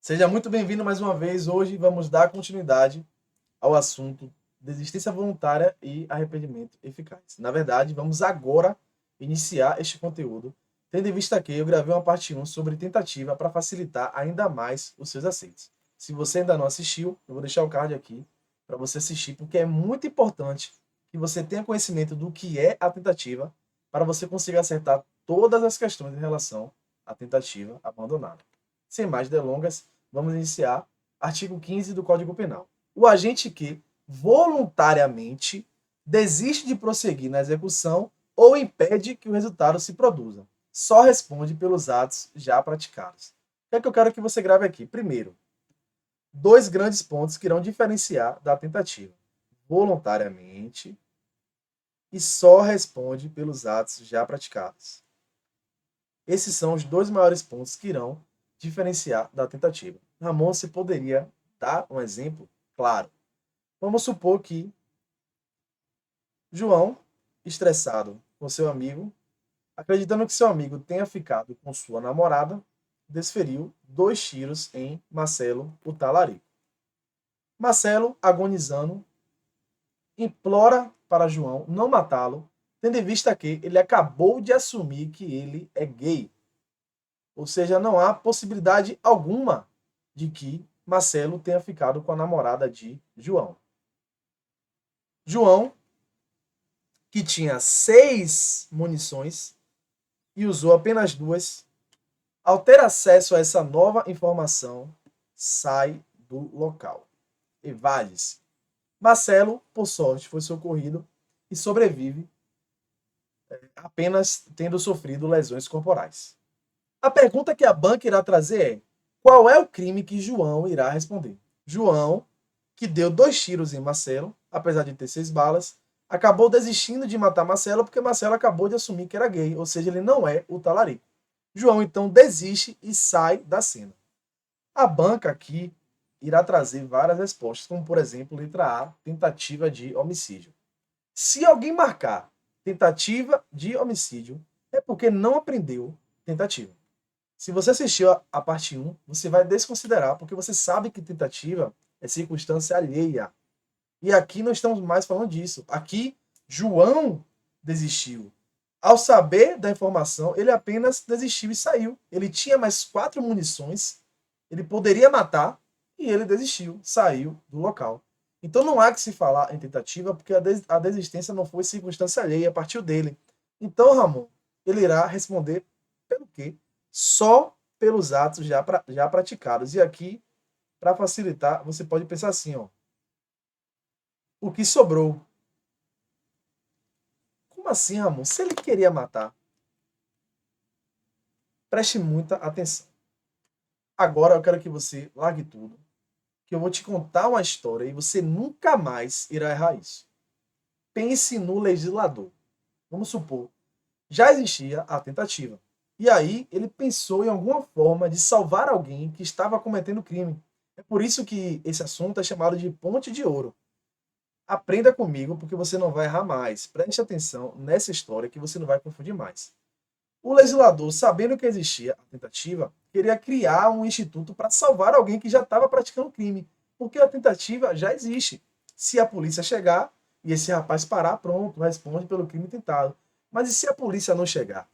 Seja muito bem-vindo mais uma vez. Hoje vamos dar continuidade ao assunto desistência voluntária e arrependimento eficaz. Na verdade, vamos agora iniciar este conteúdo, tendo em vista que eu gravei uma parte 1 sobre tentativa para facilitar ainda mais os seus aceites. Se você ainda não assistiu, eu vou deixar o card aqui para você assistir, porque é muito importante que você tenha conhecimento do que é a tentativa para você conseguir acertar todas as questões em relação à tentativa abandonada. Sem mais delongas, vamos iniciar. Artigo 15 do Código Penal. O agente que voluntariamente desiste de prosseguir na execução ou impede que o resultado se produza, só responde pelos atos já praticados. O que é que eu quero que você grave aqui? Primeiro, dois grandes pontos que irão diferenciar da tentativa: voluntariamente e só responde pelos atos já praticados. Esses são os dois maiores pontos que irão diferenciar da tentativa. Ramon, você poderia dar um exemplo? Claro. Vamos supor que João, estressado com seu amigo, acreditando que seu amigo tenha ficado com sua namorada, desferiu 2 tiros em Marcelo, o talarico. Marcelo, agonizando, implora para João não matá-lo, tendo em vista que ele acabou de assumir que ele é gay. Ou seja, não há possibilidade alguma de que Marcelo tenha ficado com a namorada de João. João, que tinha 6 munições e usou apenas 2, ao ter acesso a essa nova informação, sai do local. Evade-se. Marcelo, por sorte, foi socorrido e sobrevive, apenas tendo sofrido lesões corporais. A pergunta que a banca irá trazer é: qual é o crime que João irá responder? João, que deu 2 tiros em Marcelo, apesar de ter 6 balas, acabou desistindo de matar Marcelo porque Marcelo acabou de assumir que era gay, ou seja, ele não é o talarico. João então desiste e sai da cena. A banca aqui irá trazer várias respostas, como por exemplo, letra A, tentativa de homicídio. Se alguém marcar tentativa de homicídio, é porque não aprendeu tentativa. Se você assistiu a parte 1, você vai desconsiderar, porque você sabe que tentativa é circunstância alheia. E aqui não estamos mais falando disso. Aqui, João desistiu. Ao saber da informação, ele apenas desistiu e saiu. Ele tinha mais 4 munições, ele poderia matar, e ele desistiu, saiu do local. Então não há que se falar em tentativa, porque a desistência não foi circunstância alheia, partiu dele. Então, Ramon, ele irá responder pelo quê? Só pelos atos já praticados. E aqui, para facilitar, você pode pensar assim, ó. O que sobrou? Como assim, Ramon? Se ele queria matar, preste muita atenção. Agora eu quero que você largue tudo, que eu vou te contar uma história e você nunca mais irá errar isso. Pense no legislador. Vamos supor, já existia a tentativa. E aí ele pensou em alguma forma de salvar alguém que estava cometendo crime. É por isso que esse assunto é chamado de ponte de ouro. Aprenda comigo, porque você não vai errar mais. Preste atenção nessa história que você não vai confundir mais. O legislador, sabendo que existia a tentativa, queria criar um instituto para salvar alguém que já estava praticando crime, porque a tentativa já existe. Se a polícia chegar e esse rapaz parar, pronto, responde pelo crime tentado. Mas e se a polícia não chegar?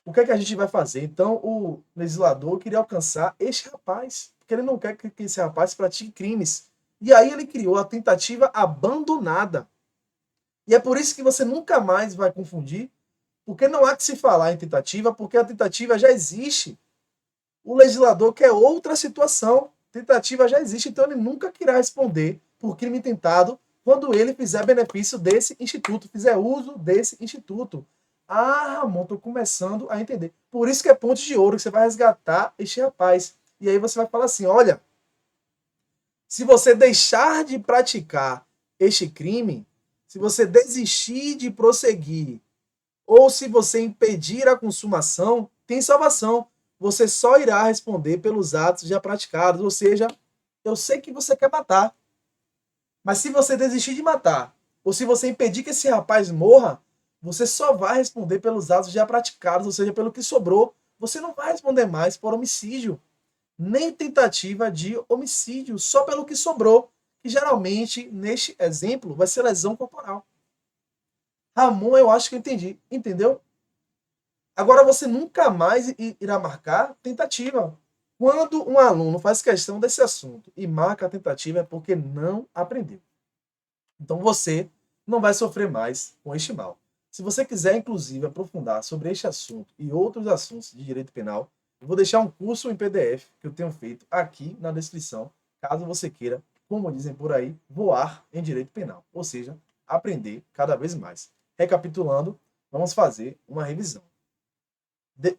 O que é que a gente vai fazer? Então, o legislador queria alcançar este rapaz, porque ele não quer que esse rapaz pratique crimes. E aí ele criou a tentativa abandonada. E é por isso que você nunca mais vai confundir, porque não há que se falar em tentativa, porque a tentativa já existe. O legislador quer outra situação. Tentativa já existe, então ele nunca querá responder por crime tentado quando ele fizer benefício desse instituto, fizer uso desse instituto. Ah, Ramon, tô começando a entender. Por isso que é ponte de ouro, que você vai resgatar este rapaz. E aí você vai falar assim, olha, se você deixar de praticar este crime, se você desistir de prosseguir, ou se você impedir a consumação, tem salvação. Você só irá responder pelos atos já praticados. Ou seja, eu sei que você quer matar. Mas se você desistir de matar, ou se você impedir que esse rapaz morra, você só vai responder pelos atos já praticados, ou seja, pelo que sobrou. Você não vai responder mais por homicídio. nem tentativa de homicídio, só pelo que sobrou, que geralmente, neste exemplo, vai ser lesão corporal. Ramon, eu acho que eu entendi. Entendeu? Agora você nunca mais irá marcar tentativa. Quando um aluno faz questão desse assunto e marca a tentativa é porque não aprendeu. Então você não vai sofrer mais com este mal. Se você quiser, inclusive, aprofundar sobre este assunto e outros assuntos de direito penal, eu vou deixar um curso em PDF que eu tenho feito aqui na descrição, caso você queira, como dizem por aí, voar em direito penal, ou seja, aprender cada vez mais. Recapitulando, vamos fazer uma revisão.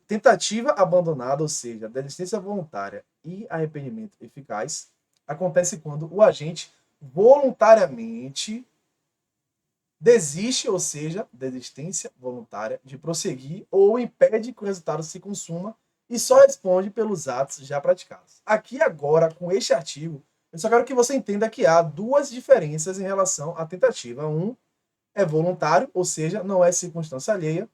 Tentativa abandonada, ou seja, desistência voluntária e arrependimento eficaz, acontece quando o agente voluntariamente desiste, ou seja, desistência voluntária, de prosseguir ou impede que o resultado se consuma e só responde pelos atos já praticados. Aqui agora, com este artigo, eu só quero que você entenda que há duas diferenças em relação à tentativa. Um é voluntário, ou seja, não é circunstância alheia,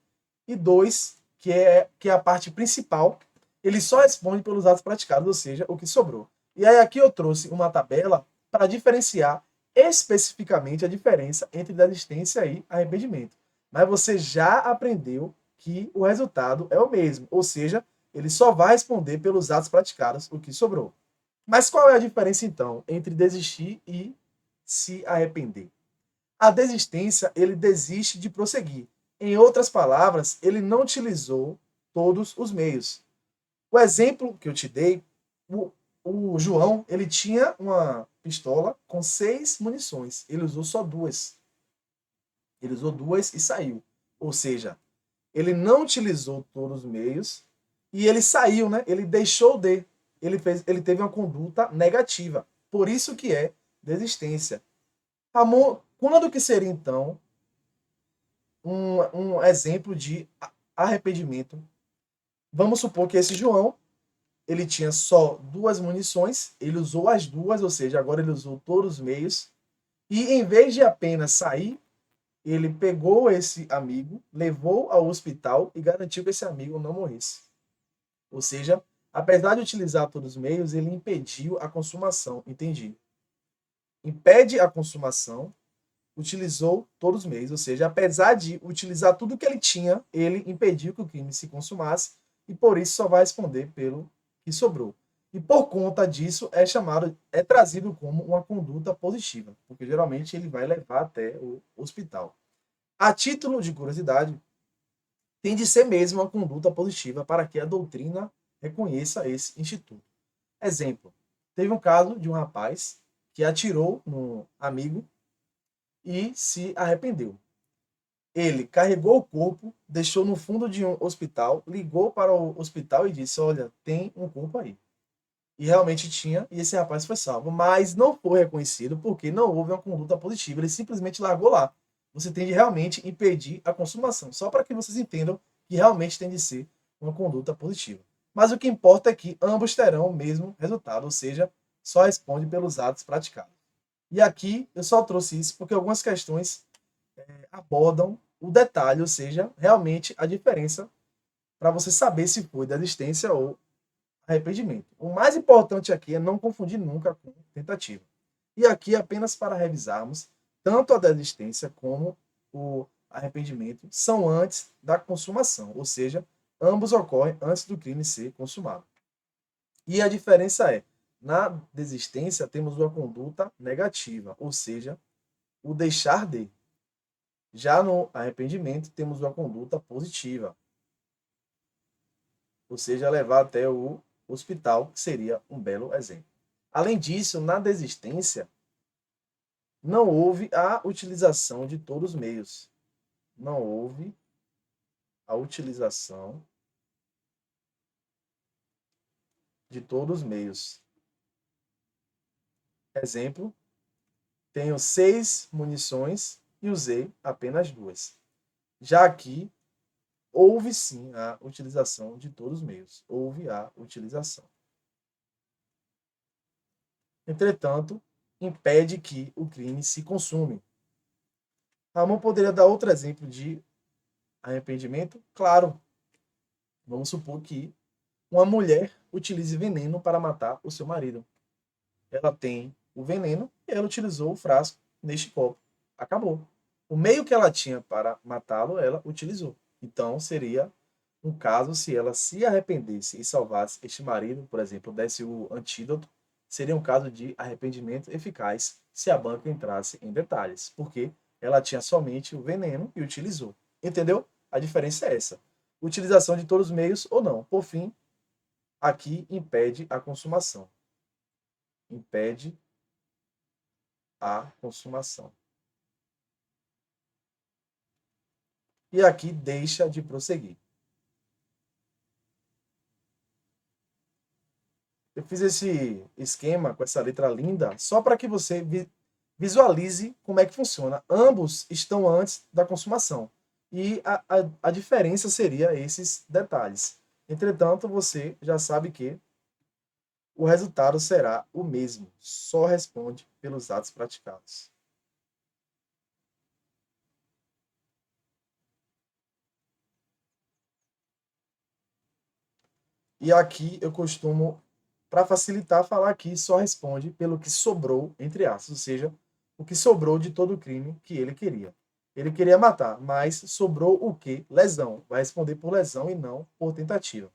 e dois, que é a parte principal, ele só responde pelos atos praticados, ou seja, o que sobrou. E aí aqui eu trouxe uma tabela para diferenciar especificamente a diferença entre desistência e arrependimento. Mas você já aprendeu que o resultado é o mesmo, ou seja, ele só vai responder pelos atos praticados, o que sobrou. Mas qual é a diferença então entre desistir e se arrepender? A desistência, ele desiste de prosseguir. Em outras palavras, ele não utilizou todos os meios. O exemplo que eu te dei, o João, ele tinha uma pistola com 6 munições. Ele usou só 2. Ele usou 2 e saiu. Ou seja, ele não utilizou todos os meios e ele saiu, né? Ele deixou de. Ele teve uma conduta negativa. Por isso que é desistência. Amor, quando que seria, então, um exemplo de arrependimento? Vamos supor que esse João, ele tinha só 2 munições, ele usou as 2, ou seja, agora ele usou todos os meios, e em vez de apenas sair, ele pegou esse amigo, levou ao hospital e garantiu que esse amigo não morresse. Ou seja, apesar de utilizar todos os meios, ele impediu a consumação. Entendi. Impede a consumação, utilizou todos os meios, ou seja, apesar de utilizar tudo que ele tinha, ele impediu que o crime se consumasse e por isso só vai responder pelo que sobrou. E por conta disso é trazido como uma conduta positiva, porque geralmente ele vai levar até o hospital. A título de curiosidade, tem de ser mesmo uma conduta positiva para que a doutrina reconheça esse instituto. Exemplo, teve um caso de um rapaz que atirou no amigo e se arrependeu. Ele carregou o corpo, deixou no fundo de um hospital, ligou para o hospital e disse: olha, tem um corpo aí. E realmente tinha, e esse rapaz foi salvo. Mas não foi reconhecido porque não houve uma conduta positiva. Ele simplesmente largou lá. Você tem de realmente impedir a consumação. Só para que vocês entendam que realmente tem de ser uma conduta positiva. Mas o que importa é que ambos terão o mesmo resultado, ou seja, só responde pelos atos praticados. E aqui eu só trouxe isso porque algumas questões abordam o detalhe, ou seja, realmente a diferença para você saber se foi desistência ou arrependimento. O mais importante aqui é não confundir nunca com tentativa. E aqui, apenas para revisarmos, tanto a desistência como o arrependimento são antes da consumação, ou seja, ambos ocorrem antes do crime ser consumado. E a diferença é, na desistência temos uma conduta negativa, ou seja, o deixar de. Já no arrependimento temos uma conduta positiva, ou seja, levar até o hospital, que seria um belo exemplo. Além disso, na desistência, não houve a utilização de todos os meios. Não houve a utilização de todos os meios. Exemplo, tenho 6 munições e usei apenas 2. Já aqui, houve sim a utilização de todos os meios. Houve a utilização. Entretanto, impede que o crime se consume. Ramon poderia dar outro exemplo de arrependimento? Claro. Vamos supor que uma mulher utilize veneno para matar o seu marido. Ela tem o veneno e ela utilizou o frasco neste copo. Acabou. O meio que ela tinha para matá-lo, ela utilizou. Então, seria um caso se ela se arrependesse e salvasse este marido, por exemplo, desse o antídoto, seria um caso de arrependimento eficaz se a banca entrasse em detalhes, porque ela tinha somente o veneno e utilizou. Entendeu? A diferença é essa. Utilização de todos os meios ou não. Por fim, aqui impede a consumação. Impede a consumação. E aqui deixa de prosseguir. Eu fiz esse esquema com essa letra linda só para que você visualize como é que funciona. Ambos estão antes da consumação. E a diferença seria esses detalhes. Entretanto, você já sabe que o resultado será o mesmo. Só responde pelos atos praticados. E aqui eu costumo, para facilitar, falar aqui só responde pelo que sobrou, entre aspas, ou seja, o que sobrou de todo o crime que ele queria. Ele queria matar, mas sobrou o quê? Lesão. Vai responder por lesão e não por tentativa.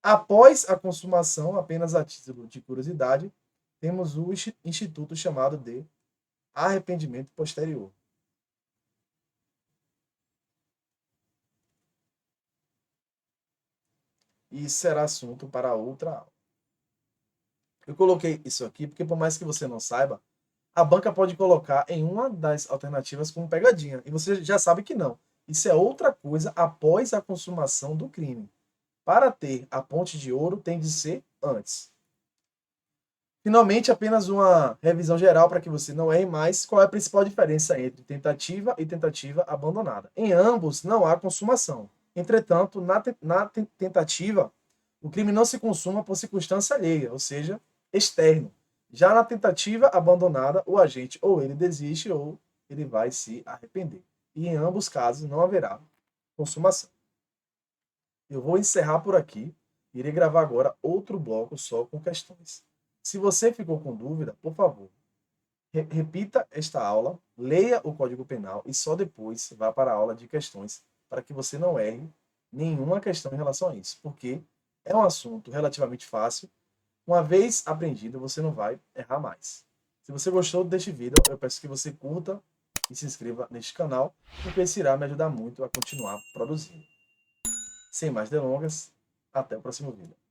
Após a consumação, apenas a título de curiosidade, temos o instituto chamado de arrependimento posterior. E isso será assunto para outra aula. Eu coloquei isso aqui porque, por mais que você não saiba, a banca pode colocar em uma das alternativas como pegadinha. E você já sabe que não. Isso é outra coisa após a consumação do crime. Para ter a ponte de ouro, tem de ser antes. Finalmente, apenas uma revisão geral para que você não erre mais. Qual é a principal diferença entre tentativa e tentativa abandonada? Em ambos, não há consumação. Entretanto, na tentativa, o crime não se consuma por circunstância alheia, ou seja, externo. Já na tentativa abandonada, o agente ou ele desiste ou ele vai se arrepender. E em ambos casos não haverá consumação. Eu vou encerrar por aqui. Irei gravar agora outro bloco só com questões. Se você ficou com dúvida, por favor, repita esta aula, leia o Código Penal e só depois vá para a aula de questões para que você não erre nenhuma questão em relação a isso, porque é um assunto relativamente fácil. Uma vez aprendido, você não vai errar mais. Se você gostou deste vídeo, eu peço que você curta e se inscreva neste canal, porque isso irá me ajudar muito a continuar produzindo. Sem mais delongas, até o próximo vídeo.